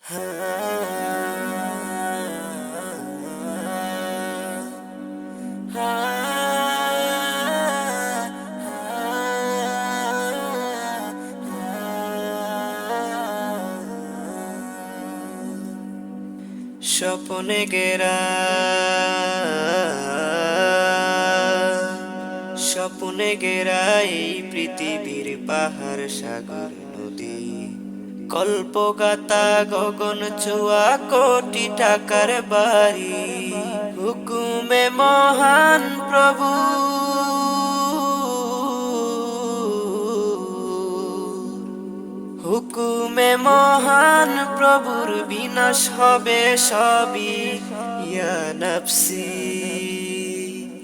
স্বপ্নে গেরা স্বপ্নে গেরা এই পৃথিবীর পাহাড় সাগর নদী, কল্পগাতা গগন ছোঁয়া কোটি টাকার বাড়ি, হুকুমে মহান প্রভু হুকুমে মহান প্রভুর বিনাশ হবে সবই। ইয়া নফসি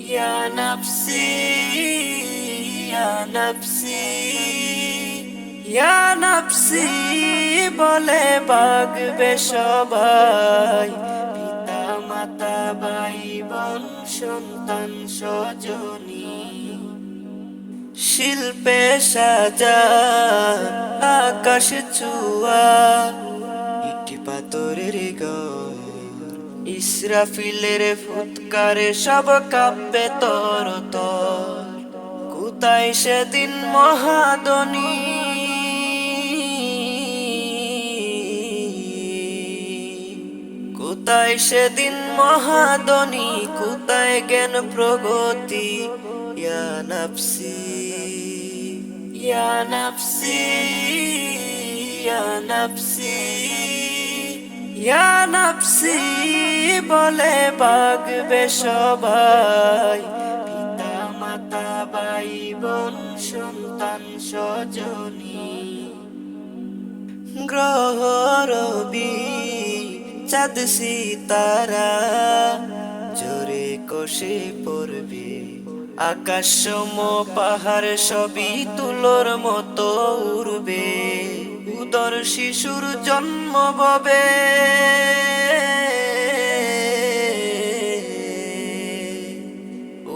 ইয়া নফসি ইয়া নফসি ইয়া নফসি বলে বাগবে সবাই, পিতা মাতা ভাই বোন সন্তান স্বজনী, শিল্পে সাজা আকাশ ছোঁয়া ইটি পাথরের ঘর, ইসরাফিলের ফুৎকারে সব কাঁপবে তর তর। কোথায় সেদিন মহাদনী, কোথায় সেদিন মহাদনী, কোথায় জ্ঞান প্রগতি। ইয়া নফসি ইয়া নফসি ইয়া নফসি ইয়া নফসি বলে বাগবে সবাই, পিতা মাতা ভাই বোন সন্তান স্বজনী, গ্রহ রবি চাঁদ সিতারা জোরে কষে পড়বে, আকাশ সম পাহাড় সবই তুলোর মতো উড়বে, উদর শিশুর জন্ম হবে,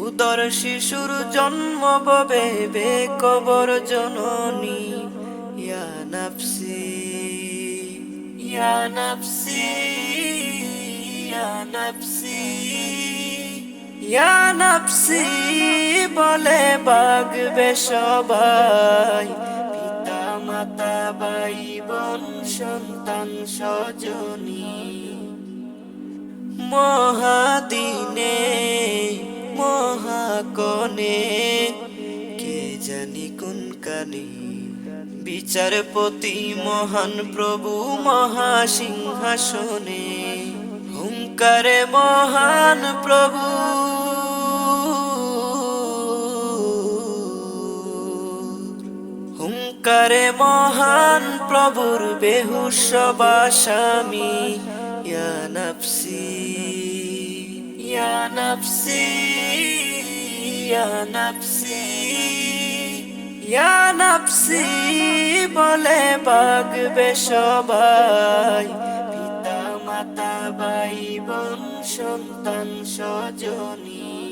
উদর শিশুর জন্ম হবে বেকবর জননী। ইয়া নফসি ইয়া নফসি ইয়া নফসি ইয়া নফসি বলে বাগবে সবাই, পিতা মাতা ভাই বোন সন্তান স্বজনী, মহাদিনে মহাকনে কে জানি কোন কানে, বিচারপতি মহান প্রভু মহাসিংহাসনে, হুঙ্কারে মহান প্রভু হুঙ্কারে মহান প্রভুর বেহুশ বাসামি। ইয়া নফসি ইয়া নফসি ইয়া নফসি ইয়া নফসি বলে বাগবে সবাই, পিতা মাতা ভাই বোন সন্তান স্বজনী।